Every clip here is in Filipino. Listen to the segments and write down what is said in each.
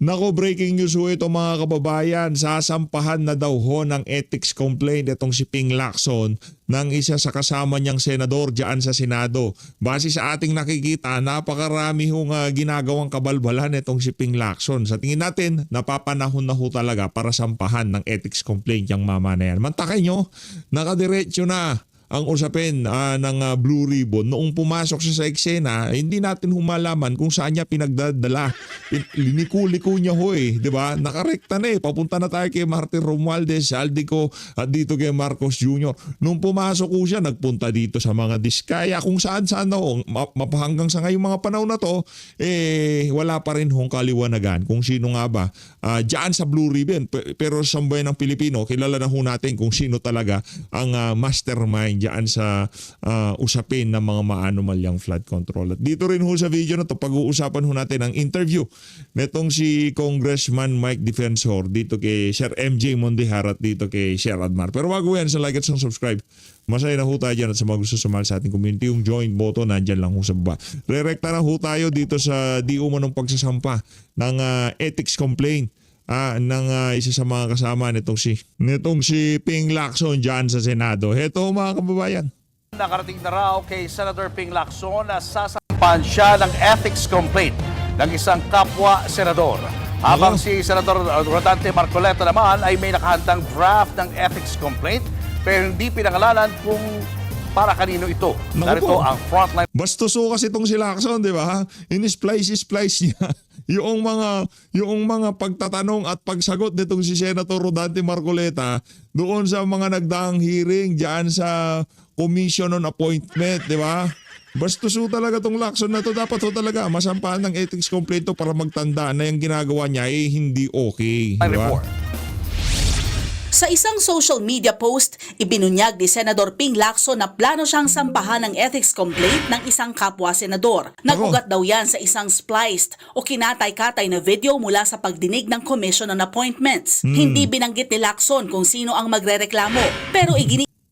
Nako, breaking news ho ito mga kababayan. Sasampahan na daw ho ng ethics complaint itong si Ping Lacson ng isa sa kasama niyang senador diyan sa Senado. Base sa ating nakikita, napakarami hong ginagawang kabalbalan itong si Ping Lacson. Sa tingin natin, napapanahon na ho talaga para sampahan ng ethics complaint yung mama na yan. Mantakay nyo, nakadiretso na ang usapin ng Blue Ribbon. Noong pumasok siya sa eksena, hindi natin humalaman kung saan niya pinagdadala. Liliko-liko niya ho di ba? Nakarekta na papunta na tayo kay Martin Romualdez, Saldico at dito kay Marcos Jr. Nung pumasok ko siya, nagpunta dito sa mga Diskaya, kung saan-saan na ho. Hanggang sa ngayong mga panahon na to, wala pa rin hong kaliwanagan kung sino nga ba dyan sa Blue Ribbon. Pero sa sambayan ng Pilipino, kilala na ho natin kung sino talaga ang mastermind diyan sa usapin ng mga maanumalyang flood control. At dito rin ho sa video na to, pag-uusapan ho natin ang interview netong si Congressman Mike Defensor dito kay Sir MJ Mondihar at dito kay Sir Admar. Pero bago yan, sa like at sa subscribe, masaya na ho tayo dyan at sa mga gusto sumali sa ating community, yung join button nandyan lang ho sa baba. Rerekta na ho tayo dito sa di umanong pagsasampa ng ethics complaint ng isa sa mga kasama nitong si Ping Lacson dyan sa Senado. Heto mga kababayan. Nakarating na raw kay Senator Ping Lacson na sasampahan siya ng ethics complaint ng isang kapwa senador. Habang si Senator Rodante Marcoleta naman ay may nakahandang draft ng ethics complaint pero hindi pinangalanan kung para kanino ito. Narito ang frontline. Bastuso kasi itong si Lacson, di ba? In-splice niya yung mga pagtatanong at pagsagot nitong si Senator Rodante Marcoleta doon sa mga nagdaang hearing diyan sa Commission on Appointment, di ba? Bastuso talaga itong Lacson na to. Dapat to talaga masampahan ng ethics complaint to para magtanda na yung ginagawa niya hindi okay. Di ba? Sa isang social media post, ibinunyag ni Senador Ping Lacson na plano siyang sampahan ng ethics complaint ng isang kapwa senador. Nagugat daw yan sa isang spliced o kinatay-katay na video mula sa pagdinig ng Commission on Appointments. Hindi binanggit ni Lacson kung sino ang magrereklamo, pero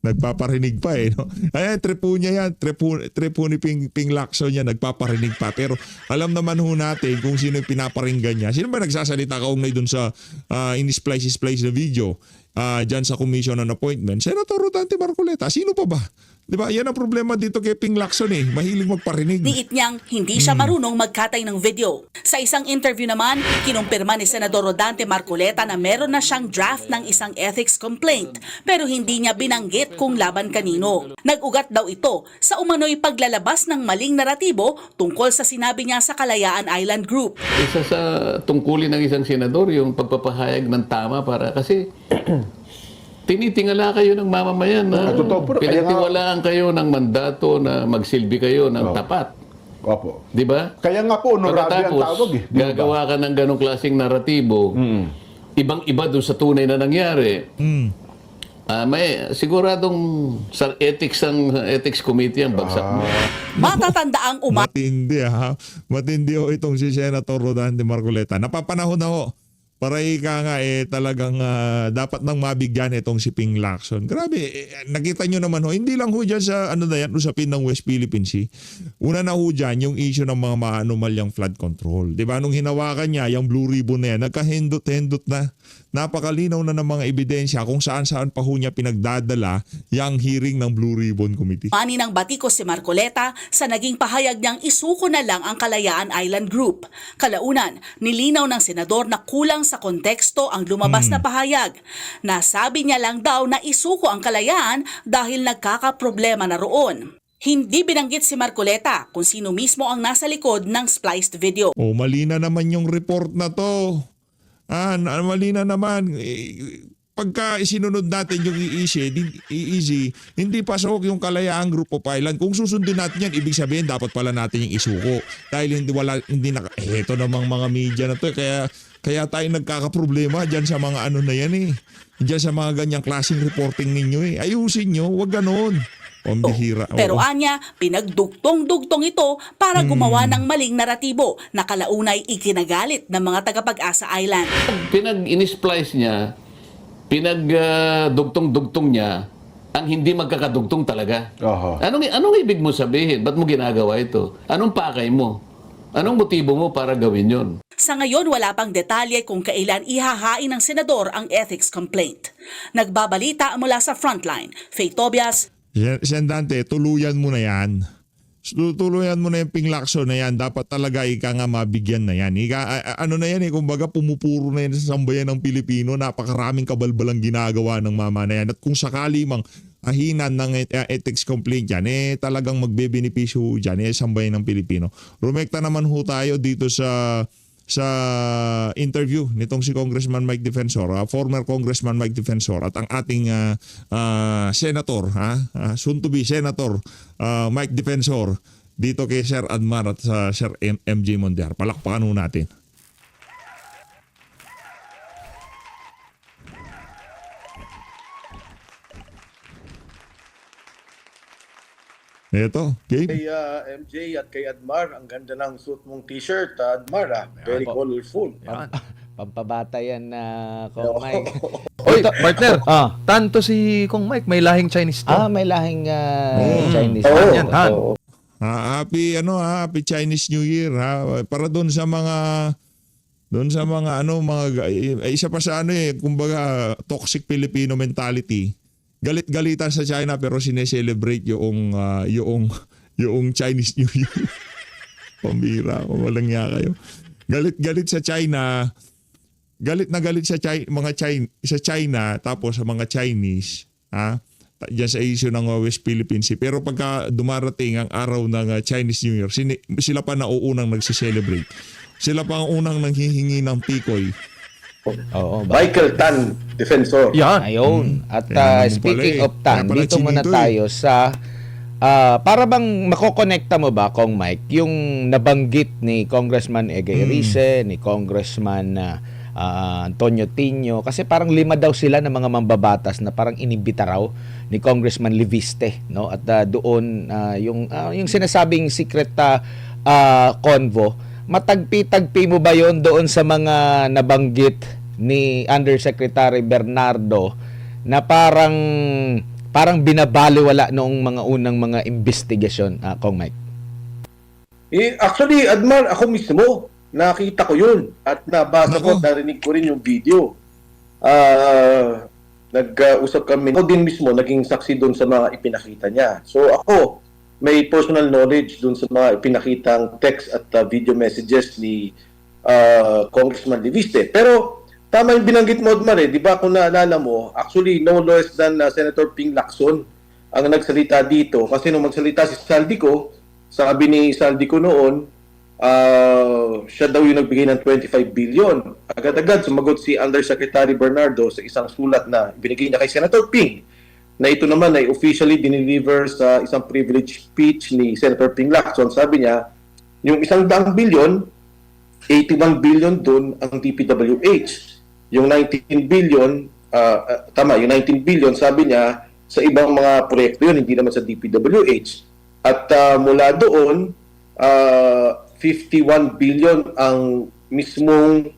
nagpaparinig pa no? Ayan, trepo niya yan. Trepo ni Ping Lacson niya, nagpaparinig pa. Pero alam naman ho natin kung sino yung pinaparinggan niya. Sino ba nagsasalita kaugnay dun sa in-splice na video dyan sa Commission on Appointment? Senator Rodante Marcoleta. Sino pa ba? Diba? Yan ang problema dito kay Ping Lacson mahilig magparinig. Niit niyang hindi siya marunong magkatay ng video. Sa isang interview naman, kinumpirma ni Senador Rodante Marcoleta na meron na siyang draft ng isang ethics complaint pero hindi niya binanggit kung laban kanino. Nag-ugat daw ito sa umano'y paglalabas ng maling naratibo tungkol sa sinabi niya sa Kalayaan Island Group. Isa sa tungkulin ng isang senador yung pagpapahayag ng tama para kasi tinitingala kayo ng mamamayan na pinagtiwalaan kayo ng mandato na magsilbi kayo ng tapat. Opo. Di ba? Kaya nga po, honorable ang tawag gagawa ka ng ganong klaseng naratibo, ibang-iba doon sa tunay na nangyari. May siguradong sa ethics committee ang bagsak mo. Matatandaang Matindi Matindi itong si Senator Rodante Marcoleta. Napapanahon na ho. Para ika nga talagang dapat nang mabigyan itong si Ping Lacson. Grabe, nakita nyo naman hindi lang dyan sa usapin ng West Philippine Sea. Una na dyan yung issue ng mga maanumalyang flood control. Diba? Nung hinawakan niya, yung Blue Ribbon na yan, nagkahindot-hindot na. Napakalinaw na ng mga ebidensya kung saan-saan pa niya pinagdadala yung hearing ng Blue Ribbon Committee. Mani ng batikos si Marcoleta sa naging pahayag niyang isuko na lang ang Kalayaan Island Group. Kalaunan, nilinaw ng senador na kulang sa konteksto ang lumabas na pahayag. Nasabi niya lang daw na isuko ang Kalayaan dahil nagkakaproblema na roon. Hindi binanggit si Marcoleta kung sino mismo ang nasa likod ng spliced video. Mali na naman yung report na to. Mali na naman. Pagka isinunod natin yung EEZ, hindi pasok yung Kalayaan Group of Island. Kung susundin natin yan, ibig sabihin dapat pala natin yung isuko. Dahil eto namang mga media na to. Kaya tayo nagkakaproblema dyan sa mga na yan Dyan sa mga ganyang klaseng reporting ninyo Ayusin nyo, wag ganon. Pambihira. Pero anya, pinagdugtong-dugtong ito para gumawa ng maling naratibo na kalaunay ikinagalit ng mga taga-Pag-asa Island. Pinag-inisplice niya, pinagdugtong-dugtong niya ang hindi magkakadugtong talaga. Anong ibig mo sabihin? Ba't mo ginagawa ito? Anong pakay mo? Anong motibo mo para gawin yon? Sa ngayon, wala pang detalye kung kailan ihahain ng senador ang ethics complaint. Nagbabalita mula sa Frontline, Faith Tobias. Sen Dante, tuluyan mo na yan. Tuluyan mo na yung Ping Lacson na yan. Dapat talaga ika nga mabigyan na yan. Ano na yan kumbaga pumupuro na yan sa sambayan ng Pilipino. Napakaraming kabalbalang ginagawa ng mama na yan. At kung sakali mang ahinan ng ethics complaint yan, talagang magbebenepisyo dyan, sambayan ng Pilipino. Rumekta naman ho tayo dito sa interview nitong si Congressman Mike Defensor, former Congressman Mike Defensor, at ang ating senator, soon to be Senator Mike Defensor, dito kay Sir Admar at sa Sir MJ Mondiar. Palakpakan ho natin. Ito, okay? Kay MJ at kay Admar, ang ganda ng suit mong t-shirt, Admar. Very colorful. Pampabata yan na Kong Mike. Oy, partner. Tanto si Kong Mike, may lahing Chinese to. May lahing Chinese. Yan, Han. Happy Chinese New Year, ha. Para doon sa mga isa pa sa kumbaga toxic Filipino mentality. Galit-galitan sa China pero sineselebrate yung Chinese New Year. Pambira, walang niya kayo. Galit sa China. Galit sa sa China tapos sa mga Chinese, diyan sa issue ng West Philippine Sea. Pero pagka dumarating ang araw ng Chinese New Year, sila pa nauunang nagse-celebrate. Sila pa ang unang nanghihingi ng tikoy. Michael Tan, Defensor. Yan. Ayun. At speaking of Kaya Tan, pala dito muna chinito tayo sa para bang makokonekta mo ba, Kong Mike, yung nabanggit ni Congressman Egay Rice, ni Congressman Antonio Tino, kasi parang 5 daw sila ng mga mambabatas na parang inibita raw ni Congressman Leviste, no? At doon yung sinasabing secret convo, matagpi-tagpi mo ba yon doon sa mga nabanggit ni Undersecretary Bernardo na parang binabaliwala noong mga unang mga investigasyon, Kong Mike? Actually, Admar, ako mismo, nakita ko yun at nabasa ko, narinig ko rin yung video. Nag-usap kami. Ako din mismo, naging saksi doon sa mga ipinakita niya. So ako, may personal knowledge doon sa mga ipinakitang text at video messages ni Congressman Leviste. Pero tama yung binanggit mo, Admar, di ba kung naalala mo, actually no less than Senator Ping Lacson ang nagsalita dito. Kasi nung magsalita si Saldico, sabi ni Saldico noon, siya daw yung nagbigay ng 25 billion. Agad-agad sumagot si Undersecretary Bernardo sa isang sulat na binigay niya kay Senator Ping, na ito naman ay officially dineliver sa isang privilege speech ni Senator Ping Lacson. Sabi niya, yung 100 billion, 81 billion doon ang DPWH. Yung 19 billion, yung 19 billion, sabi niya, sa ibang mga proyekto yun, hindi naman sa DPWH. At mula doon, 51 billion ang mismong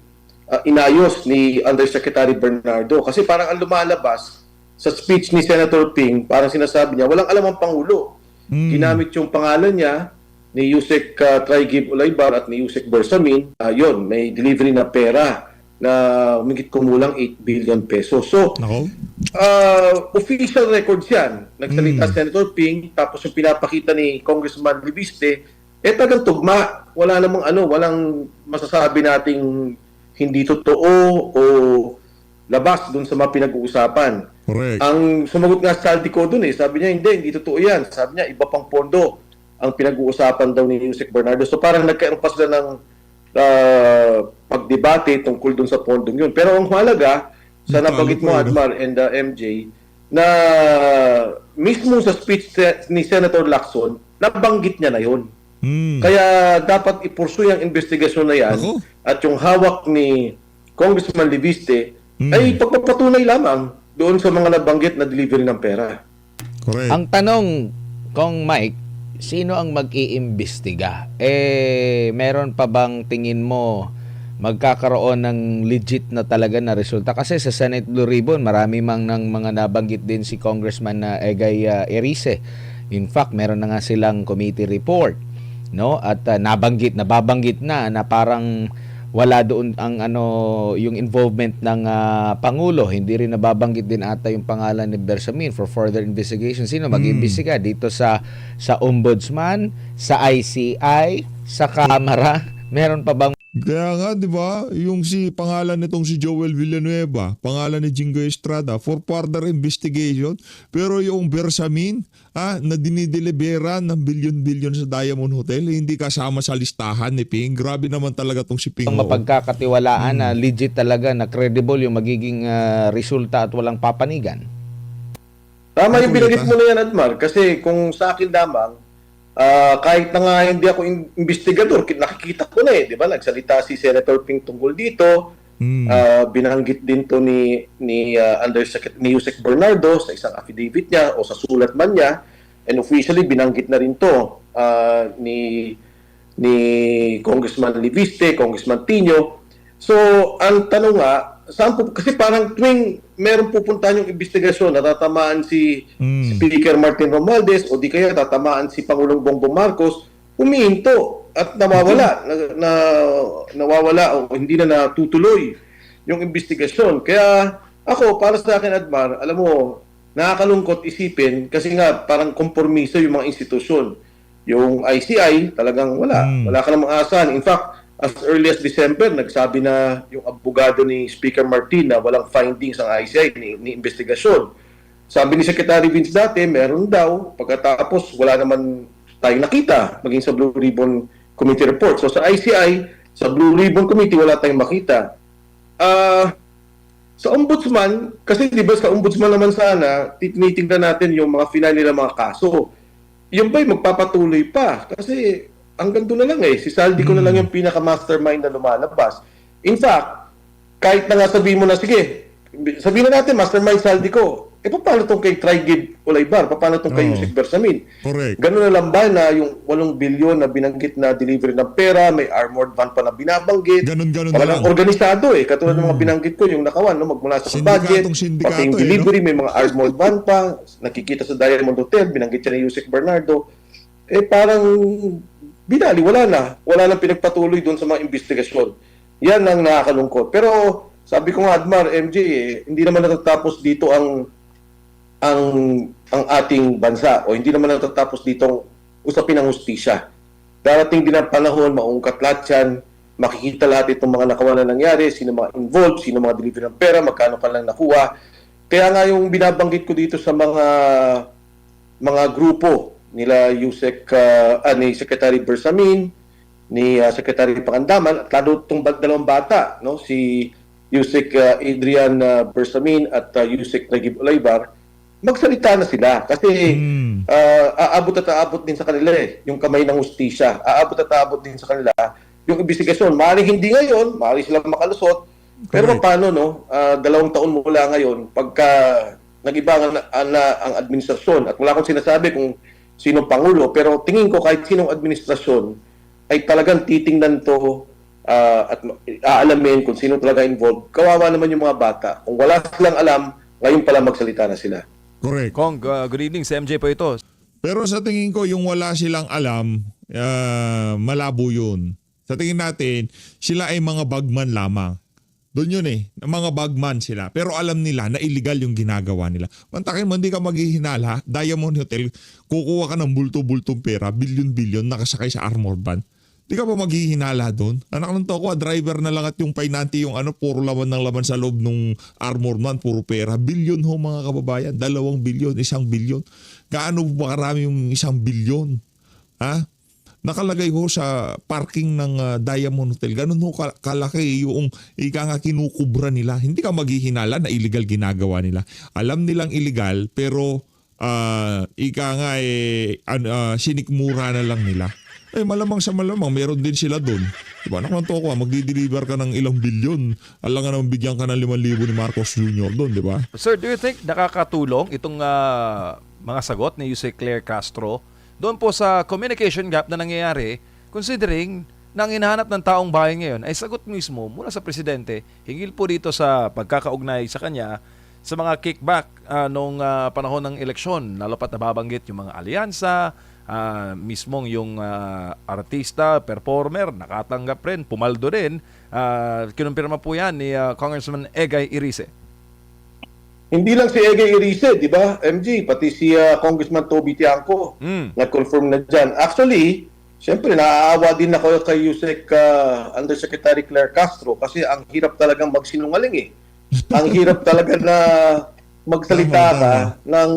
inayos ni Undersecretary Bernardo. Kasi parang ang lumalabas sa speech ni Senator Ping, parang sinasabi niya, walang alam ang Pangulo. Ginamit yung pangalan niya ni Yusek Traigib Ulaybar at ni Yusek Bersamin. Yun, may delivery na pera na umigit kumulang 8 billion pesos. So, official records yan. Nagsalita Senator Ping, tapos yung pinapakita ni Congressman Leviste, tagang tugma. Wala namang walang masasabi nating hindi totoo o labas dun sa mga pinag-uusapan. Correct. Ang sumagot nga sa Saldico dun sabi niya, hindi totoo yan. Sabi niya, iba pang pondo ang pinag-uusapan daw ni Yusek Bernardo. So parang nagkaroon pa sila ng pagdebate tungkol dun sa pondong yun. Pero ang mahalaga, sa nabanggit mo, Admar and MJ, na mismo sa speech ni Senator Lacson, nabanggit niya na yun. Kaya dapat ipursuy ang investigasyon na yan at yung hawak ni Congressman Leviste ay pagpapatunay lamang doon sa mga nabanggit na delivery ng pera. Correct. Ang tanong, Kong Mike, sino ang mag-iimbestiga? Meron pa bang tingin mo magkakaroon ng legit na talaga na resulta? Kasi sa Senate Blue Ribbon, marami mang ng mga nabanggit din si Congressman Egay Erice. In fact, meron na nga silang committee report no? At nababanggit na parang wala doon ang yung involvement ng Pangulo. Hindi rin nababanggit din ata yung pangalan ni Bersamin for further investigation. Sino mag-iimbestiga dito sa Ombudsman, sa ICI, sa Kamara? Meron pa bang Kaya nga, di ba, yung pangalan nitong si Joel Villanueva, pangalan ni Jingo Estrada, for further investigation. Pero yung Bersamin, na dinideliberan ng bilyon-bilyon sa Diamond Hotel, hindi kasama sa listahan ni Ping. Grabe naman talaga tong si Ping. mapagkakatiwalaan na legit talaga, na credible yung magiging resulta at walang papanigan? Tama yung binanggit mo na yan, Admar. Kasi kung sa akin lamang, kahit na nga hindi ako investigador, nakikita ko na di ba? Nagsalita si Senator Ping tungkol dito. Binanggit din to ni Yusek Bernardo sa isang affidavit niya o sa sulat man niya. And officially, binanggit na rin to ni Congressman Liviste, Congressman Tino. So, ang tanong nga, kasi parang tuwing meron pupuntahan yung investigasyon, natatamaan si Speaker Martin Romualdez o di kaya tatamaan si Pangulong Bongbong Marcos, umihinto at nawawala o hindi na natutuloy yung investigasyon. Kaya ako, para sa akin, Admar, alam mo, nakakalungkot isipin kasi nga parang kompromiso yung mga institusyon. Yung ICI, talagang wala ka namang asahan. In fact, as early as December, nagsabi na yung abogado ni Speaker Martin na walang findings ang ICI ni investigasyon. Sabi ni Secretary Vince dati, meron daw. Pagkatapos, wala naman tayong nakita, maging sa Blue Ribbon Committee report. So sa ICI, sa Blue Ribbon Committee, wala tayong makita. Sa Ombudsman, kasi di ba sa Ombudsman naman sana, tinitingnan natin yung mga final nila mga kaso. Yung ba'y magpapatuloy pa? Kasi hanggang doon na lang si Saldi ko na lang yung pinaka-mastermind na lumalabas. In fact, kahit na nga sabihin mo na, sige, sabihin na natin, mastermind Saldi ko, paano itong kay Trigid Olaybar? Paano itong kay Yusek Bersamin? Correct. Ganun na lang ba na yung 8 bilyon na binanggit na delivery ng pera, may armored van pa na binabanggit? Ganun na Walang lang. organisado Katulad ng mga binanggit ko, yung nakawan, magmula sa budget, Sindikato, pati yung delivery, may mga armored van pa, nakikita sa Diamond Hotel, binanggit siya ni Yusek Bernardo. Parang binali, wala nang pinagpatuloy doon sa mga investigasyon. Yan ang nakakalungkot. Pero sabi ko nga, Admar, MJ, hindi naman natatapos dito ang ating bansa o hindi naman natatapos dito usapin ng hustisya. Darating din ang panahon, maungkat lahat yan, makikita lahat itong mga nakawan na nangyari, sino mga involved, sino mga delivery ng pera, magkano ka lang nakuha. Kaya nga yung binabanggit ko dito sa mga grupo nila ni Secretary Bersamin, ni Secretary Pangandaman, at lalo itong dalawang bata, si Yusek Adrian Bersamin at Yusek Trigid Olaybar, magsalita na sila. Kasi aabot at aabot din sa kanila yung kamay ng hustisya. Aabot at aabot din sa kanila yung investigasyon. Maaaring hindi ngayon, maaaring silang makalusot, pero paano, 2 taon mula ngayon, pagka nag-iba ang administrasyon, at wala akong sinasabi kung sinong Pangulo, pero tingin ko kahit sinong administrasyon ay talagang titingnan to at aalamin kung sino talaga involved. Kawawa naman yung mga bata. Kung wala silang alam, ngayon pala magsalita na sila. Correct. Kong, good evening. Si MJ po ito. Pero sa tingin ko, yung wala silang alam, malabo yun. Sa tingin natin, sila ay mga bagman lamang. Doon yun mga bagman sila. Pero alam nila na illegal yung ginagawa nila. Mantakin mo, hindi ka maghihinala. Diamond Hotel, kukuha ka ng bulto-bultong pera, bilyon-bilyon, nakasakay sa armor van. Di ka pa maghihinala doon? Anak ng toko, driver na lang at yung painante yung puro laman ng laman sa loob ng armor man, puro pera. Bilyon mga kababayan. 2 bilyon, 1 bilyon. Gaano ba karami yung 1 bilyon? Nakalagay sa parking ng Diamond Hotel. Ganun kalaki yung kinukubra nila. Hindi ka maghihinala na illegal ginagawa nila. Alam nilang illegal pero sinikmura na lang nila. Malamang sa malamang, meron din sila doon. Diba? Nakanto ko, magdi-deliver ka ng ilang bilyon. Alam nga naman bigyan ka ng 5,000 ni Marcos Jr. doon, di ba? Sir, do you think nakakatulong itong mga sagot ni Yusek Claire Castro doon po sa communication gap na nangyayari, considering na ang hinahanap ng taong bayan ngayon ay sagot mismo mula sa presidente, hingil po dito sa pagkakaugnay sa kanya sa mga kickback nung panahon ng eleksyon, lalo pat nababanggit yung mga alyansa, mismong yung artista, performer, nakatanggap rin, pumaldo rin. Kinumpirma po yan ni Congressman Egay Irice. Hindi lang si Egay Irice, di ba, MG, pati si Congressman Toby Tiangco nag-confirm na dyan. Actually, siyempre, naaawa din ako kay Yusek Undersecretary Claire Castro kasi ang hirap talagang magsinungaling eh. Ang hirap talaga na magsalita ka ng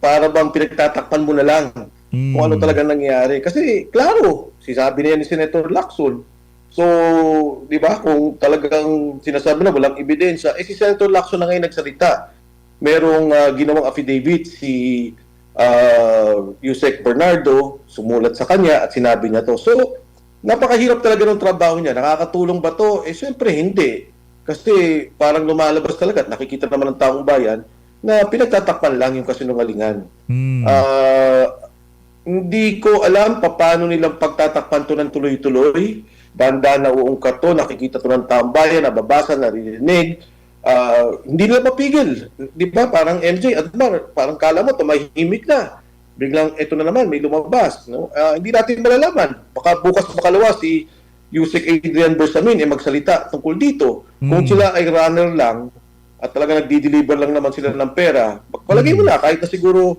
para bang pinagtatakpan mo na lang kung ano talaga nangyayari. Kasi, klaro, sinabi niya ni Senator Lacson. So, di ba, kung talagang sinasabi na walang ebidensya, si Senator Lacson na ngayon nagsalita. Merong ginawang affidavit si Yusek Bernardo, sumulat sa kanya at sinabi niya to. So, napakahirap talaga ng trabaho niya. Nakakatulong ba to? Siyempre hindi. Kasi parang lumalabas talaga at nakikita naman ng taong bayan na pinagtatakpan lang yung kasinungalingan. Hindi ko alam paano nilang pagtatakpan to ng tuloy-tuloy. Banda na uungkat to, nakikita to ng taong bayan, nababasa, naririnig. Hindi nila mapigil. Di ba? Parang MJ, Admar, parang kala mo, tumahimik na. Biglang, ito na naman, may lumabas. No? Hindi natin malalaman. Baka bukas makalawa si Yusek Adrian Bersamin magsalita tungkol dito. Kung sila ay runner lang at talaga nagdi-deliver lang naman sila ng pera, magpalagay mo na, kahit na siguro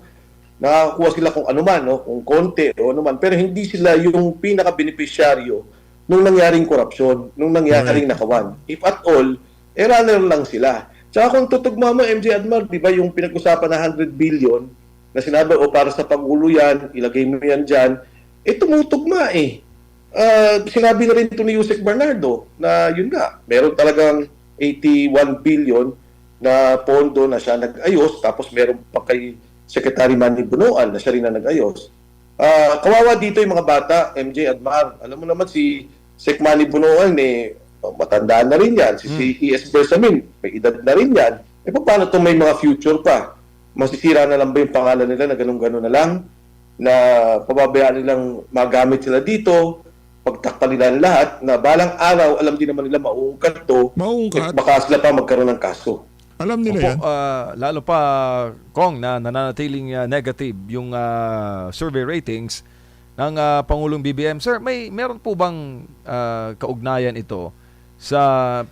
nakakuha sila kung anuman, no? Kung konti o anuman. Pero hindi sila yung pinaka-beneficiaryo nung nangyaring korupsyon, nung nangyaring nakawan. If at all, runner lang sila. Tsaka kung tutugma mo, MJ Admar, di ba yung pinag-usapan na 100 billion na sinabi, para sa Pangulo yan, ilagay mo yan dyan, tumutugma eh. Sinabi na rin ito ni Yusek Bernardo na yun nga, meron talagang 81 billion na pondo na siya nag-ayos, tapos meron pa kay Secretary Manny Bunuan na siya rin na nag-ayos. Kawawa dito yung mga bata, MJ Admar. Alam mo naman si Sec Manny Bunuan matandaan na rin yan. Si ES Bersamin, may edad na rin yan. Paano itong may mga future pa? Masisira na lang ba yung pangalan nila na ganun-ganun na lang? Na pababayaan nilang magamit sila dito, pagtakpan nila ang lahat, na balang araw, alam din naman nila mauungkat to, baka sila pa magkaroon ng kaso. Alam nila yan. Lalo pa, Kong, na nananatiling negative yung survey ratings ng Pangulong BBM. Sir, meron po bang kaugnayan ito sa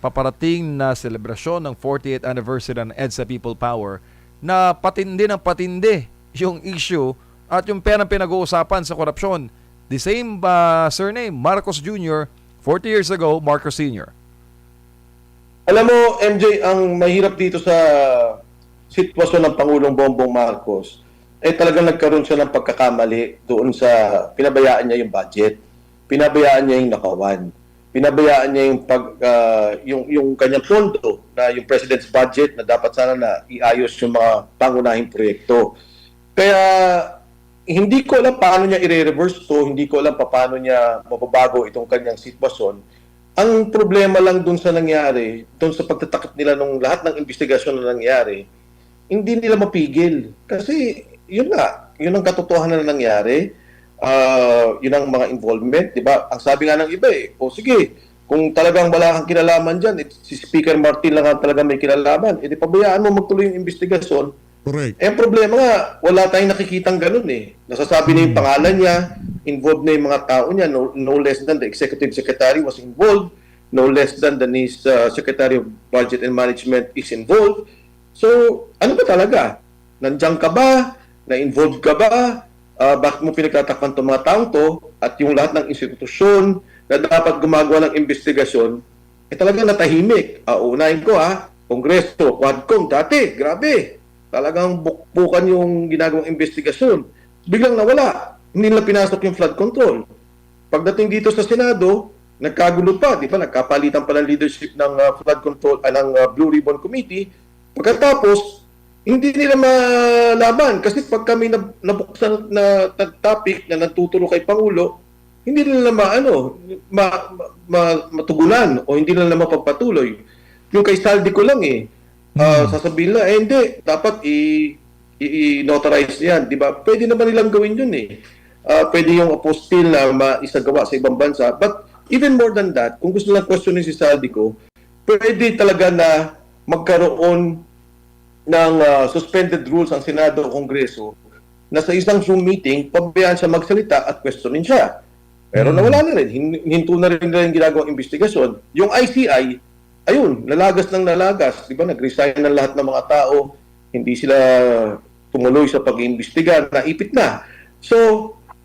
paparating na selebrasyon ng 48th anniversary ng EDSA People Power na patindi ng patindi yung issue at yung perang pinag-uusapan sa korupsyon? The same surname, Marcos Jr., 40 years ago, Marcos Sr. Alam mo, MJ, ang mahirap dito sa sitwasyon ng Pangulong Bongbong Marcos, talagang nagkaroon siya ng pagkakamali doon sa pinabayaan niya yung budget, pinabayaan niya yung nakawan, pinabayaan niya yung yung kanyang pondo na yung President's budget na dapat sana na iayos yung mga pangunahing proyekto. Kaya hindi ko alam paano niya i-reverse to, hindi ko alam paano niya mababago itong kanyang sitwasyon. Ang problema lang dun sa nangyari, dun sa pagtatakip nila nung lahat ng investigasyon na nangyari, hindi nila mapigil. Kasi yun nga, yun ang katotohanan na nangyari, yun ang mga involvement, di ba? Ang sabi nga ng iba sige, kung talagang wala kang kinalaman dyan, si Speaker Martin lang talaga may kinalaman, pabayaan mo magtuloy yung investigasyon. Correct. Ang problema nga, wala tayong nakikitang ganun Nasasabi na yung pangalan niya, involved na yung mga tao niya, no less than the Executive Secretary was involved, no less than the Secretary of Budget and Management is involved. So, ano ba talaga? Nandiyan ka ba? Na-involved ka ba? Bakit mo pinagtatakpan itong mga taong to? At yung lahat ng institusyon na dapat gumagawa ng investigasyon, talagang natahimik. Unahin ko Kongreso, Quadcom, dati, grabe. Talagang bukbukan yung ginagawang investigasyon. Biglang nawala. Hindi nila pinasok yung flood control. Pagdating dito sa Senado, nagkagulo pa, di ba? Nagkapalitan pa ng leadership ng flood control, ng Blue Ribbon Committee. Pagkatapos, hindi nila malaman. Kasi pag kami nabuksan na topic na natuturo kay Pangulo, hindi nila matugunan o hindi nila mapagpatuloy. Yung kay Saldi ko lang sasabihin na, hindi, dapat i-notarize yan, di ba? Pwede naman nilang gawin yun Pwede yung apostille na maisagawa sa ibang bansa. But even more than that, kung gusto lang questionin si Saldico, pwede talaga na magkaroon ng suspended rules ang Senado o Kongreso na sa isang Zoom meeting, pabayaan siya magsalita at questionin siya. Pero nawala na rin. Hinto na rin nila yung ginagawang investigasyon. Yung ICI, ayun, nalagas ng nalagas. Di ba? Nag-resign na lahat ng mga tao. Hindi sila tumuloy sa pag-iimbestiga. Naipit na. So,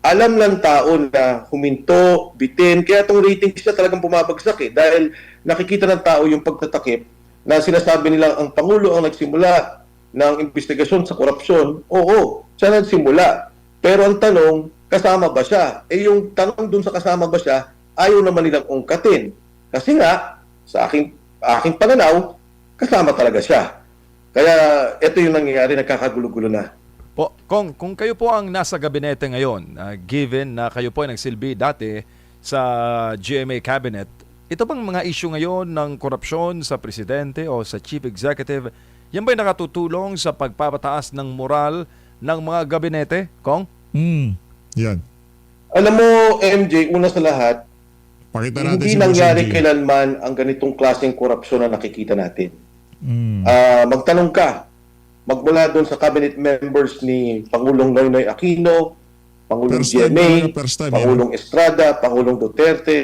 alam lang tao na huminto, bitin. Kaya itong ratings siya talagang bumabagsak eh. Dahil nakikita ng tao yung pagtatakip na sinasabi nilang ang Pangulo ang nagsimula ng investigasyon sa korupsyon. Oo, siya nagsimula. Pero ang tanong, kasama ba siya? Eh yung tanong dun sa kasama ba siya, ayaw naman nilang ungkatin. Kasi nga, sa aking pananaw, kasama talaga siya. Kaya ito yung nangyayari, nagkakagulo-gulo na. Po, kung kayo po ang nasa gabinete ngayon, given na kayo po ay nagsilbi dati sa GMA cabinet, ito bang mga issue ngayon ng korupsyon sa presidente o sa chief executive, yan ba'y nakatutulong sa pagpapataas ng moral ng mga gabinete, Kong? Yan. Alam mo, MJ, una sa lahat, Pakita natin hindi si nangyari Boss MJ. kailanman ang ganitong klaseng korupsyon na nakikita natin. Magtanong ka, magmula doon sa cabinet members ni Pangulong Noynoy Aquino, Pangulong First time GMA, talaga, first time, Pangulong Estrada, Pangulong Duterte.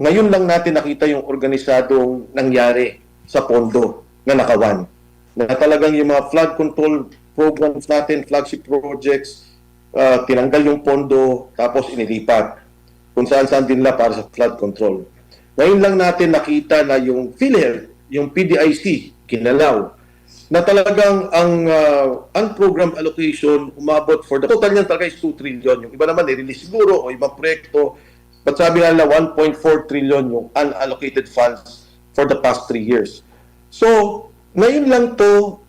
Ngayon lang natin nakita yung organisadong nangyari sa pondo na nakawan. Na talagang yung mga flood control programs natin, flagship projects, tinanggal yung pondo, tapos inilipat. Kung saan-saan din nila para sa flood control. Ngayon lang natin nakita na yung PhilHealth, yung PDIC, kinalaw, na talagang ang unprogrammed allocation umabot for the total niyan talaga is 2 trillion. Yung iba naman i-release siguro o ibang proyekto, but sabi nila 1.4 trillion yung unallocated funds for the past 3 years. So, ngayon lang to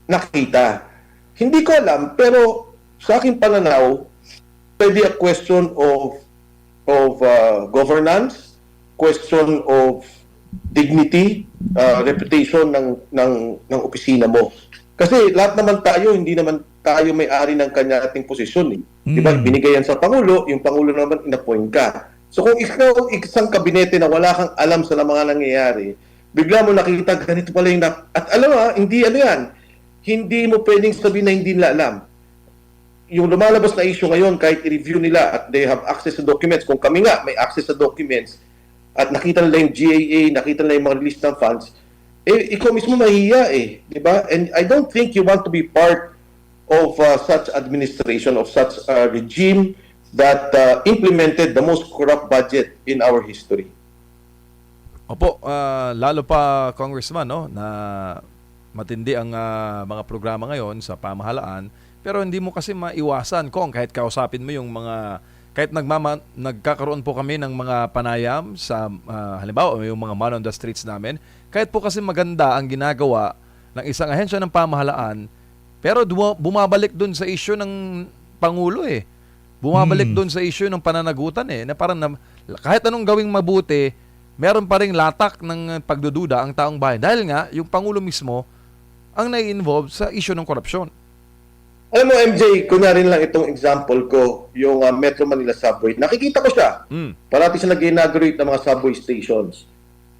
nakita. Hindi ko alam, pero sa aking pananaw, pwede a question of governance, question of dignity, reputation ng opisina mo. Kasi lahat naman tayo, hindi naman tayo may-ari ng kanya-ating posisyon. Di ba? Binigay yan sa Pangulo, yung Pangulo naman inappoint ka. So kung ikaw isang kabinete na wala kang alam sa mga nangyayari, bigla mo nakikita ganito pala yung at alam mo, hindi ano yan, hindi mo pwedeng sabihin na hindi nila alam. Yung lumalabas na issue ngayon, kahit i-review nila at they have access to documents, kung kami nga may access sa documents, at nakita nila yung GAA, nakita nila yung mga release ng funds, ikaw mismo mahihiya di ba? And I don't think you want to be part of such administration, of such regime that implemented the most corrupt budget in our history. Opo, lalo pa Congressman, no, na matindi ang mga programa ngayon sa pamahalaan, pero hindi mo kasi maiwasan, Kong, kahit kausapin mo yung mga kahit nagkakaroon po kami ng mga panayam sa halimbawa yung mga man on the streets namin, kahit po kasi maganda ang ginagawa ng isang ahensya ng pamahalaan, pero bumabalik dun sa issue ng Pangulo Bumabalik dun sa issue ng pananagutan na parang kahit anong gawing mabuti, meron pa ring latak ng pagdududa ang taong bayan. Dahil nga, yung Pangulo mismo ang nai-involve sa issue ng korupsyon. Alam mo, MJ, kunyari lang itong example ko, yung Metro Manila Subway. Nakikita ko siya. Parati siya nag-inaugurate ng mga subway stations.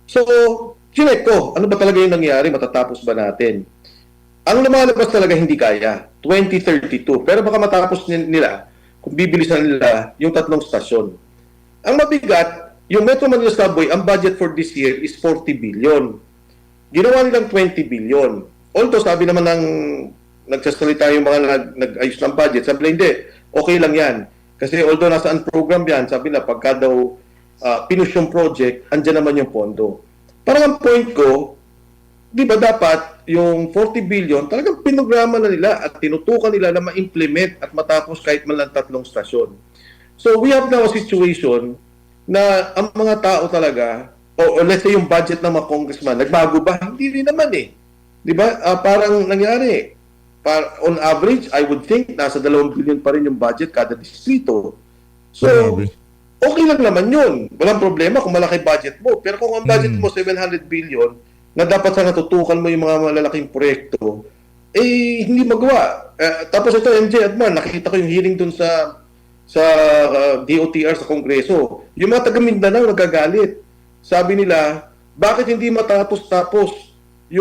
So, chinek ko, ano ba talaga yung nangyari? Matatapos ba natin? Ang lumalabas talaga hindi kaya. 2032. Pero baka matapos nila kung bibilisan nila yung 3 stasyon. Ang mabigat, yung Metro Manila Subway, ang budget for this year is 40 billion. Ginawa nilang 20 billion. Although, sabi naman ng nagsasalita yung mga nag-ayos ng budget, sabi nila, hindi, okay lang yan. Kasi although nasaan program yan, sabi nila, pagka daw pinush yung project, andyan naman yung pondo. Parang ang point ko, di ba dapat yung 40 billion, talagang pinograma na nila at tinutukan nila na ma-implement at matapos kahit man lang 3 stasyon. So we have now a situation na ang mga tao talaga, o let's say yung budget ng mga congressman, nagbago ba? Hindi rin naman Di ba? Parang nangyari. On average, I would think nasa 2 billion pa rin yung budget kada distrito. So, okay lang naman yun. Walang problema kung malaki budget mo. Pero kung ang budget mo 700 billion, na dapat sana tutukan mo yung mga malalaking proyekto, hindi magawa. Tapos ito, MJ Adman, nakikita ko yung hearing dun sa DOTR sa Kongreso. Yung mga taga Mindanao nagagalit. Sabi nila, bakit hindi matapos-tapos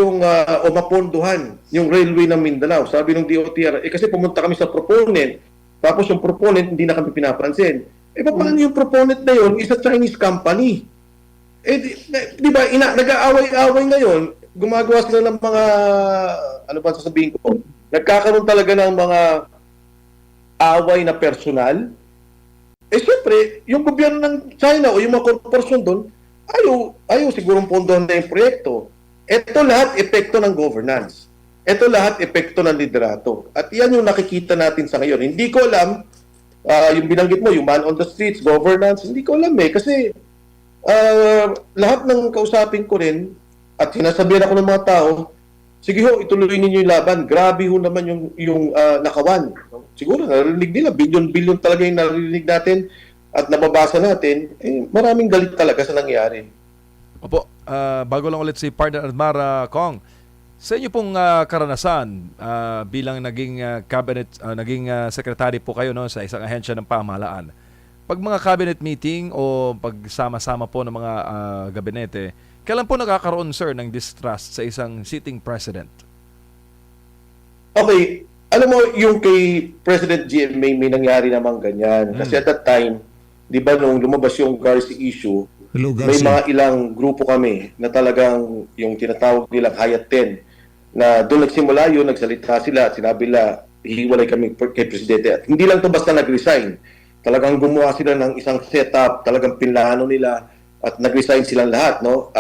o mapondohan yung railway ng Mindanao. Sabi ng DOTR, kasi pumunta kami sa proponent, tapos yung proponent hindi na kami pinapansin. Paano yung proponent na yun? Is a Chinese company. Di ba, nag-aaway-aaway ngayon, gumagawa sila ng mga, ano ba sasabihin ko, nagkakaroon talaga ng mga away na personal. Siyempre, yung gobyerno ng China o yung mga korporasyon doon, ayaw sigurong pondohan na yung proyekto. Ito lahat epekto ng governance. Ito lahat epekto ng liderato. At yan yung nakikita natin sa ngayon. Hindi ko alam, yung binanggit mo, yung man on the streets, governance, hindi ko alam kasi lahat ng kausapin ko rin at sinasabihan ako ng mga tao, sige ho, ituloy ninyo yung laban. Grabe ho naman yung nakawan. Siguro narinig nila, bilyon-bilyon talaga yung narinig natin at nababasa natin. Maraming galit talaga sa nangyari. Opo, bago lang ulit si Partner Admar Kong, sa inyo pong karanasan bilang naging cabinet, naging secretary po kayo no, sa isang ahensya ng pamahalaan. Pag mga cabinet meeting o pagsama-sama po ng mga gabinete, kailan po nakakaroon, sir, ng distrust sa isang sitting president? Okay, alam mo, yung kay President GMA may nangyari namang ganyan. Kasi at that time, di ba nung lumabas yung Garci issue, Hello, may Garcia. mga ilang grupo kami na talagang yung tinatawag nilang Hayat 10 na doon nagsimula yun, nagsalita sila at sinabi nila, hiwalay kami kay Presidente. At hindi lang to basta nag-resign. Talagang gumawa sila ng isang setup, talagang pinlano nila at nag-resign silang lahat no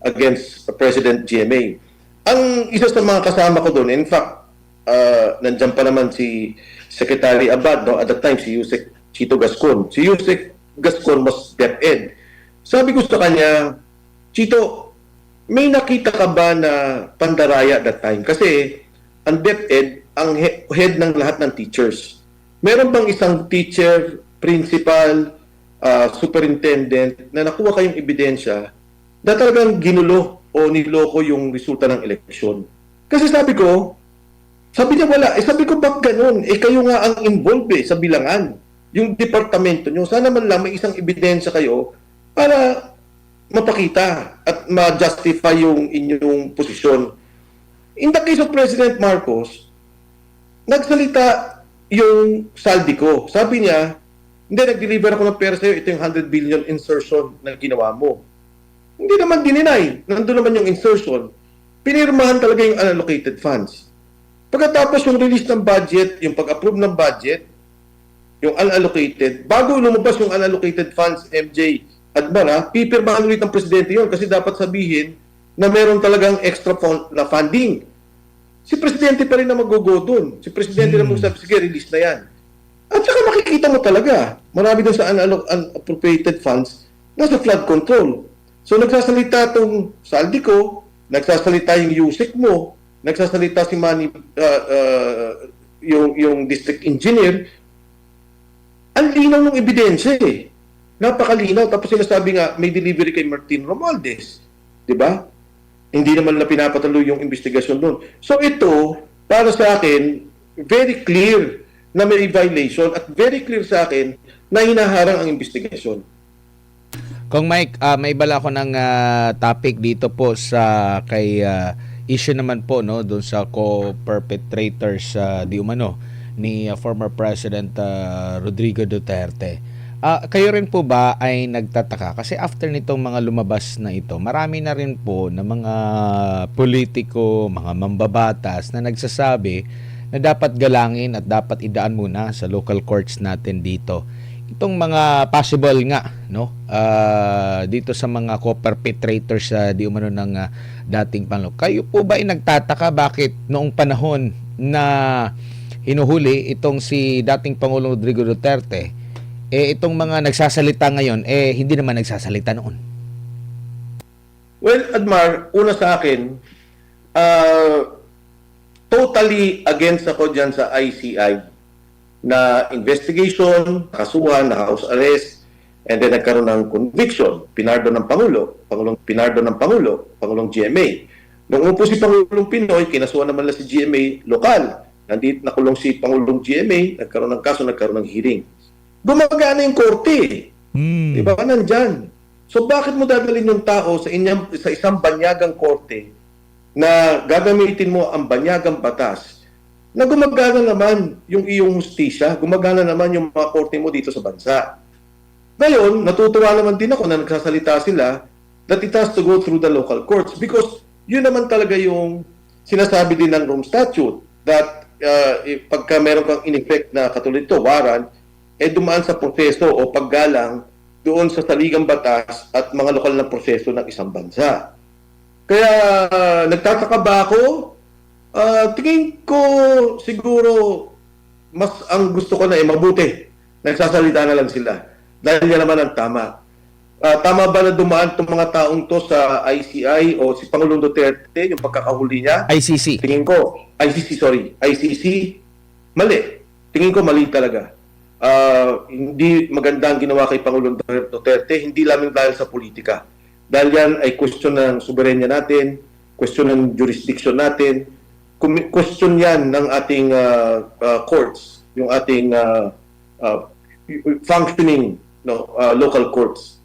against President GMA. Ang isa sa mga kasama ko doon, in fact, nandiyan pa naman si Secretary Abad, no? At that time, si Yusek Chito Gascon. Si Yusek Gascon was DepEd. Sabi ko sa kanya, Chito, may nakita ka ba na pandaraya that time? Kasi ang DepEd, ang head ng lahat ng teachers. Meron bang isang teacher, principal, superintendent na nakuha kayong ebidensya na talagang ginulo o niloko yung resulta ng eleksyon? Kasi sabi niya wala. Sabi ko, bak ganun? Kayo nga ang involved sa bilangan. Yung departamento nyo. Sana man lang may isang ebidensya kayo para mapakita at ma-justify yung inyong posisyon. In the case of President Marcos, nagsalita yung Saldico. Sabi niya, hindi, nag-deliver ako ng pera sa'yo, ito yung 100 billion insertion na ginawa mo. Hindi naman dininay. Nandun naman yung insertion. Pinirmahan talaga yung unallocated funds. Pagkatapos yung release ng budget, yung pag-approve ng budget, yung unallocated, bago lumabas yung unallocated funds, MJ, Admar, pipirmahan ulit ng presidente yun kasi dapat sabihin na meron talagang extra na funding. Si presidente pa rin na mag-go dun. Si presidente na magsabi, sige, release na yan. At saka makikita mo talaga, marami dun sa unappropriated funds nasa flood control. So nagsasalita itong Saldico, nagsasalita yung Yusek mo, nagsasalita si Manny, yung district engineer. Ang linaw ng ebidensya Napakalinaw. Tapos sinasabi nga, may delivery kay Martin Romualdez. Diba? Hindi naman na pinapatuloy yung investigasyon doon. So ito, para sa akin, very clear na may violation at very clear sa akin na hinaharang ang investigasyon. Kung Mike, may bala ko ng topic dito po sa kay issue naman po no doon sa co-perpetrators di umano ni former President Rodrigo Duterte. Kayo rin po ba ay nagtataka kasi after nitong mga lumabas na ito, marami na rin po na mga politiko, mga mambabatas na nagsasabi na dapat galangin at dapat idaan muna sa local courts natin dito itong mga possible nga no dito sa mga co-perpetrators di umano ng dating Pangulo. Kayo po ba ay nagtataka bakit noong panahon na hinuhuli itong si dating Pangulong Rodrigo Duterte itong mga nagsasalita ngayon hindi naman nagsasalita noon? Well, Admar, una sa akin, totally against ako dyan sa ICI na investigation, nakasuhan, naka-house arrest, and then nagkaroon ng conviction, pinardo ng Pangulo, Pangulong GMA. Nung umupo si Pangulong Pinoy, kinasuhan naman lang si GMA lokal. Nandito nakulong si Pangulong GMA, nagkaroon ng kaso, nagkaroon ng hearing. Gumagana yung korte. Di ba? Nandyan. So bakit mo dadalhin yung tao sa isang banyagang korte na gagamitin mo ang banyagang batas na gumagana naman yung iyong hustisya, gumagana naman yung mga korte mo dito sa bansa. Ngayon, natutuwa naman din ako na nagsasalita sila that it has to go through the local courts because yun naman talaga yung sinasabi din ng Rome Statute that pagka meron kang in-effect na katulad ito, warrant, dumaan sa proseso o paggalang doon sa saligang batas at mga lokal na proseso ng isang bansa. Kaya nagtataka ba ako? Tingin ko siguro mas ang gusto ko na mabuti. Nagsasalita na lang sila. Dahil yan naman ang tama. Tama ba na dumaan itong mga taong to sa ICI o si Pangulong Duterte, yung pagkakahuli niya? ICC. Tingin ko, ICC, mali. Tingin ko mali talaga. Hindi maganda ang ginawa kay Pangulong Duterte, hindi lamang dahil sa politika. Dahil yan ay question ng soberenya natin, question ng jurisdiction natin, question yan ng ating courts, yung ating functioning local courts.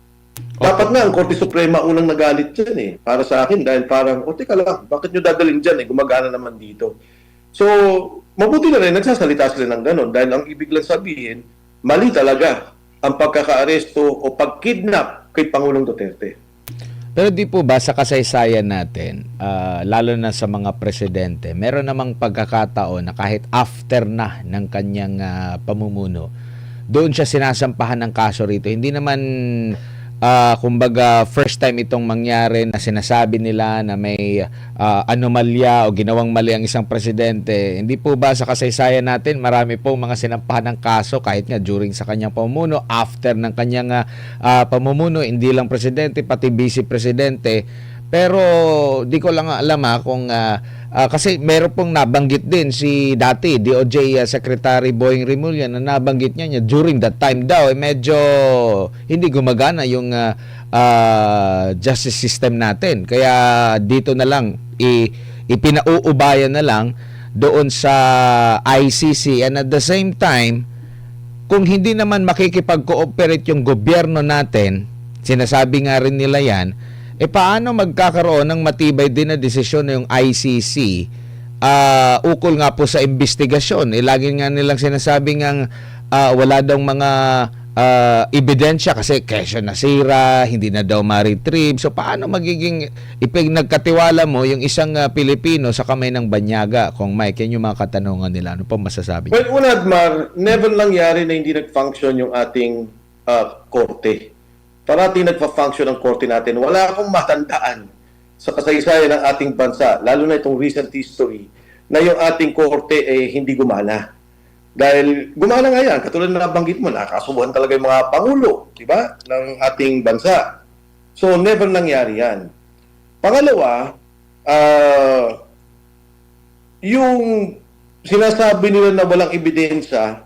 Dapat nga ang Korte Suprema unang nagalit dyan para sa akin dahil parang, teka lang, bakit nyo dadalhin dyan gumagana naman dito. So, mabuti na rin, nagsasalita sila ng ganon dahil ang ibig lang sabihin, mali talaga ang pagkaka-aresto o pag-kidnap kay Pangulong Duterte. Pero di po ba sa kasaysayan natin, lalo na sa mga presidente, meron namang pagkakataon na kahit after na ng kanyang pamumuno, doon siya sinasampahan ng kaso rito. Hindi naman, kumbaga, first time itong mangyari na sinasabi nila na may anomalya o ginawang mali ang isang presidente. Hindi po ba sa kasaysayan natin, marami po mga sinampahan ng kaso kahit nga during sa kanyang pamumuno, after ng kanyang pamumuno, hindi lang presidente, pati vice-presidente. Pero di ko lang alam kung kasi meron pong nabanggit din si dati DOJ Secretary Boying Rimulya na nabanggit niya during that time daw medyo hindi gumagana yung justice system natin. Kaya dito na lang ipinauubayan na lang doon sa ICC, and at the same time kung hindi naman makikipag-cooperate yung gobyerno natin, sinasabi nga rin nila yan, paano magkakaroon ng matibay din na desisyon na yung ICC ukol nga po sa investigasyon? Lagi nga nilang sinasabi nga wala daw mga ebidensya kasi kesyo nasira, hindi na daw ma-retrieve. So paano magiging nagkatiwala mo yung isang Pilipino sa kamay ng banyaga? Kung Mike, yan yung mga katanungan nila. Ano pa masasabi niyo? Well, una, Mar, never nangyari na hindi nag-function yung ating korte. Parating nagpa-function ang korte natin. Wala akong matandaan sa kasaysayan ng ating bansa, lalo na itong recent history, na yung ating korte hindi gumana. Dahil gumana nga yan, katulad na nabanggit mo, nakasubuhan talaga yung mga pangulo, di ba, ng ating bansa. So, never nangyari yan. Pangalawa, yung sinasabi nila na walang ebidensya,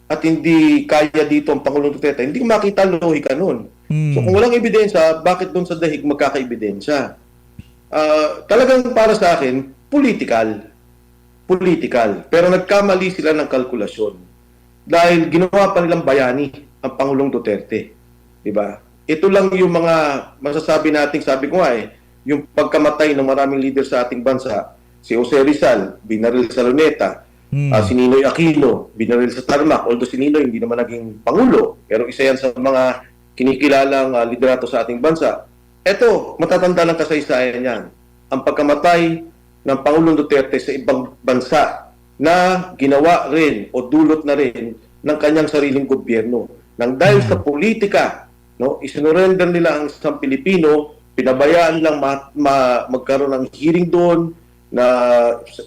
at hindi kaya dito ang Pangulong Duterte, hindi makita lohika nun. So kung walang ebidensya, bakit doon sa dahig magkakaebidensya? Talagang para sa akin, political. Pero nagkamali sila ng kalkulasyon. Dahil ginawa pa nilang bayani ang Pangulong Duterte. Diba? Ito lang yung mga masasabi natin, sabi ko yung pagkamatay ng maraming leader sa ating bansa, si Jose Rizal, binaril sa Luneta, si Ninoy Aquino, binaril sa Tarmac, although si Ninoy hindi naman naging Pangulo, pero isa yan sa mga kinikilalang liderato sa ating bansa. Ito, matatanda ng kasaysayan yan. Ang pagkamatay ng Pangulong Duterte sa ibang bansa na ginawa rin o dulot na rin ng kanyang sariling gobyerno. Nang dahil sa politika, isinurrender nila ang isang Pilipino, pinabayaan lang magkaroon ng hearing doon, na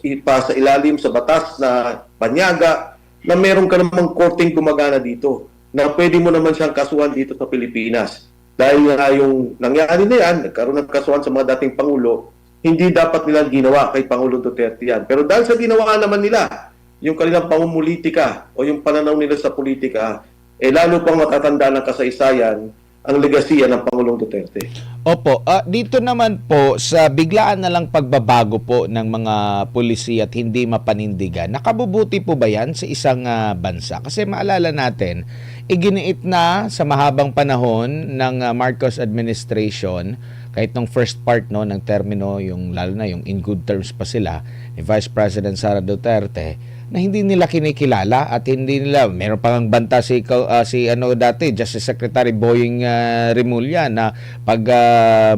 ipasa ilalim sa batas na banyaga, na meron ka namang korteng gumagana dito, na pwede mo naman siyang kasuhan dito sa Pilipinas. Dahil nga yung nangyari na yan, nagkaroon ng kasuhan sa mga dating Pangulo, hindi dapat nilang ginawa kay Pangulong Duterte yan. Pero dahil sa ginawa naman nila, yung kanilang pamumulitika o yung pananaw nila sa politika, lalo pang matatanda ng kasaysayan ang legasiya ng Pangulong Duterte. Opo, dito naman po sa biglaan na lang pagbabago po ng mga pulisiya at hindi mapanindigan, nakabubuti po ba yan sa isang bansa? Kasi maalala natin, iginiit na sa mahabang panahon ng Marcos administration kahit nung first part no ng termino, yung lalo na yung in good terms pa sila ni Vice President Sara Duterte, na hindi nila kinikilala at hindi nila, meron pang banta si dati Justice Secretary Boying Rimulya na pag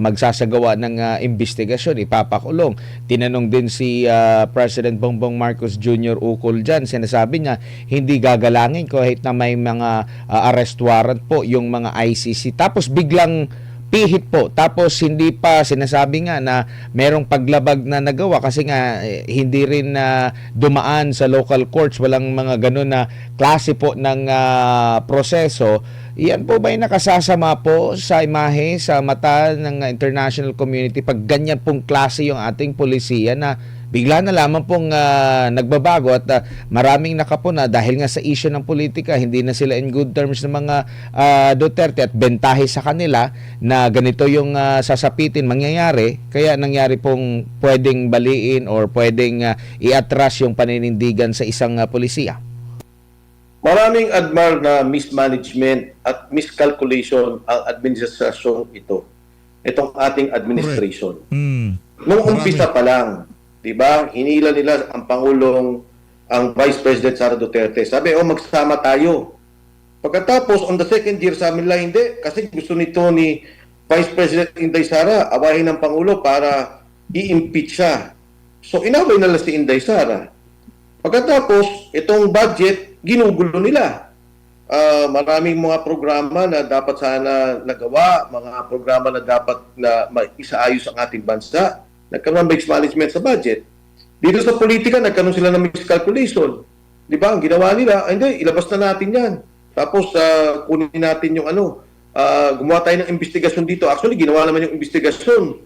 magsasagawa ng investigasyon ipapakulong. Tinanong din si President Bongbong Marcos Jr. ukol dyan, sinasabi niya hindi gagalangin kahit na may mga arrest warrant po yung mga ICC, tapos biglang pihit po. Tapos hindi pa sinasabi nga na merong paglabag na nagawa kasi nga hindi rin dumaan sa local courts, walang mga ganun na klase po ng proseso. Iyan po ba nakasasama po sa imahe, sa mata ng international community pag ganyan pong klase yung ating polisiya na bigla na lamang pong nagbabago at maraming nakapuna dahil nga sa issue ng politika, hindi na sila in good terms ng mga Duterte at bentahe sa kanila na ganito yung sasapitin mangyayari, kaya nangyari pong pwedeng baliin or pwedeng iatras yung paninindigan sa isang polisiya. Maraming admar na mismanagement at miscalculation ang administrasyon ito. Itong ating administration. Nung umpisa pa lang, di ba, hinila nila ang Pangulong, ang Vice President Sara Duterte. Sabi, magsama tayo. Pagkatapos, on the second year, sabi nila, hindi. Kasi gusto nito ni Vice President Inday Sara, awahin ng Pangulo para i-impeach siya. So, inaway nila si Inday Sara. Pagkatapos, itong budget, ginugulo nila. Maraming mga programa na dapat sana nagawa, mga programa na dapat na isaayos ang ating bansa. Nagkaroon ng mismanagement sa budget. Dito sa politika, nagkaroon sila ng miscalculation. Di ba? Ang ginawa nila, hindi, ilabas na natin yan. Tapos, kunin natin yung gumawa tayo ng investigasyon dito. Actually, ginawa naman yung investigasyon.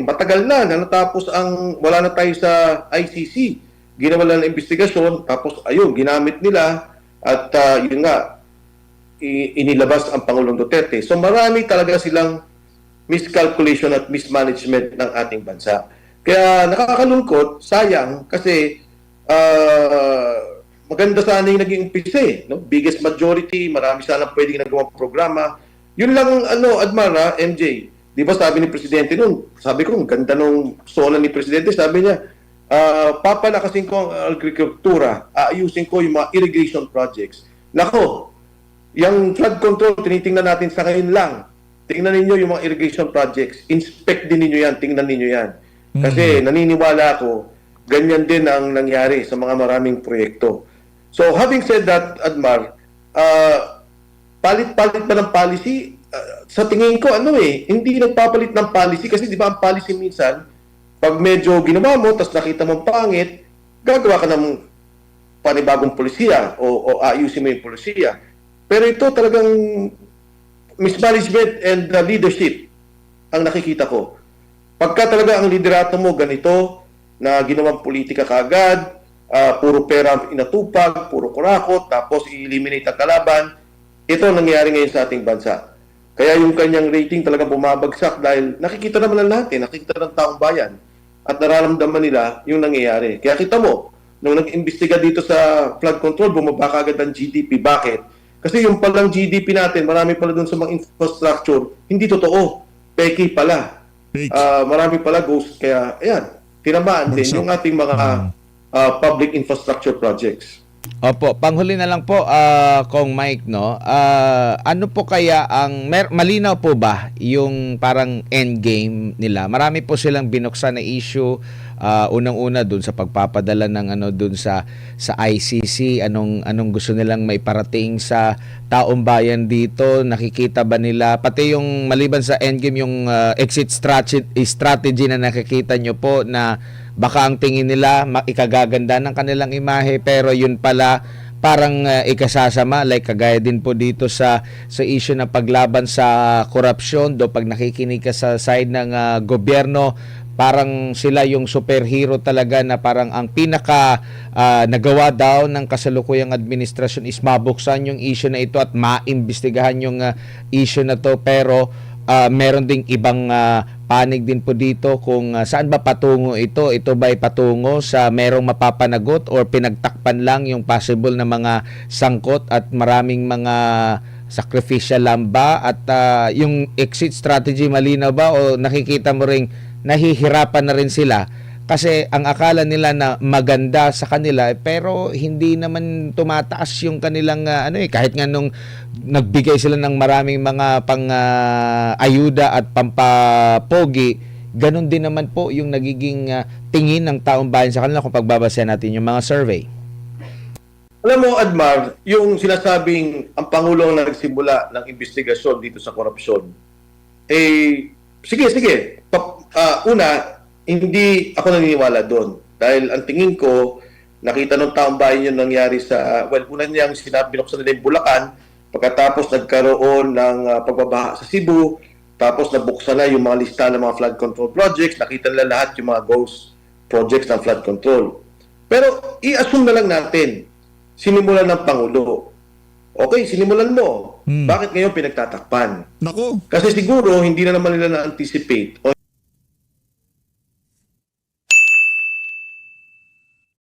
Matagal na natapos wala na tayo sa ICC. Ginawa na ng investigasyon, tapos, ayun, ginamit nila, at yun nga, inilabas ang Pangulong Duterte. So, marami talaga silang miscalculation at mismanagement ng ating bansa. Kaya nakakalungkot, sayang, kasi maganda sana yung naging umpisa no? Biggest majority, marami sana pwedeng nagawang programa. Yun lang, Admara, MJ, di ba sabi ni Presidente noon, sabi ko, ganda nung sona ni Presidente, sabi niya, papalakasin ko ang agrikultura, aayusin ko yung mga irrigation projects. Nako, yung flood control, tinitingnan natin sa ngayon lang. Tingnan ninyo yung mga irrigation projects. Inspect din ninyo yan. Tingnan ninyo yan. Kasi naniniwala ako, ganyan din ang nangyari sa mga maraming proyekto. So, having said that, Admar, palit-palit ba ng policy? Sa tingin ko, hindi nagpapalit ng policy kasi di ba ang policy minsan, pag medyo ginawa mo, tapos nakita mong pangit, gagawa ka ng panibagong polisiya o ayusin mo yung polisiya. Pero ito talagang mismanagement and leadership ang nakikita ko. Pagka talaga ang liderato mo ganito, na ginawang politika kaagad, puro pera inatupag, puro kurakot, tapos i-eliminate ang kalaban, ito ang nangyayari ngayon sa ating bansa. Kaya yung kanyang rating talaga bumabagsak dahil nakikita naman na natin, nakikita ng taong bayan, at nararamdaman nila yung nangyayari. Kaya kita mo, nung nag-imbestiga dito sa flood control, bumaba kaagad ang GDP. Bakit? Kasi yung palang GDP natin, marami pala dun sa mga infrastructure, hindi totoo. Peki pala. Marami pala ghost. Kaya, ayan, tinamaan din yung ating mga public infrastructure projects. Opo, panghuli na lang po, Kong Mike, no? Ano po kaya ang malinaw po ba yung parang end game nila? Marami po silang binuksan na issue, unang-una dun sa pagpapadala ng dun sa ICC, anong gusto nilang maiparating sa taong bayan dito? Nakikita ba nila pati yung maliban sa end game yung exit strategy na nakikita nyo po na baka ang tingin nila ikagaganda ng kanilang imahe pero yun pala parang ikasasama, like kagaya din po dito sa issue na paglaban sa korupsyon. Do pag nakikinig ka sa side ng gobyerno, parang sila yung superhero talaga na parang ang pinaka nagawa daw ng kasalukuyang administrasyon is mabuksan yung issue na ito at maimbestigahan yung issue na to, pero meron ding ibang panig din po dito kung saan ba patungo ito. Ito ba ay patungo sa merong mapapanagot or pinagtakpan lang yung possible na mga sangkot at maraming mga sacrificial lang ba at yung exit strategy malinaw ba o nakikita mo ring nahihirapan na rin sila kasi ang akala nila na maganda sa kanila pero hindi naman tumataas yung kanilang kahit nga nung nagbigay sila ng maraming mga ayuda at pampapogi, ganun din naman po yung nagiging tingin ng taong bayan sa kanila kung pagbabasa natin yung mga survey. Alam mo, Admar, yung sinasabing ang Pangulo ang nagsimula ng investigasyon dito sa korupsyon, sige. Una, hindi ako naniniwala doon. Dahil ang tingin ko, nakita ng taong bayan yung nangyari sa, una niyang binuksan nila yung Bulacan, pagkatapos nagkaroon ng pagbabaha sa Cebu, tapos nabuksan na yung mga lista ng mga flood control projects, nakita nila lahat yung mga ghost projects ng flood control. Pero i-assume na lang natin, sinimulan ng Pangulo. Okay, sinimulan mo. Bakit ngayon pinagtatakpan? Nako. Kasi siguro hindi na naman nila na-anticipate o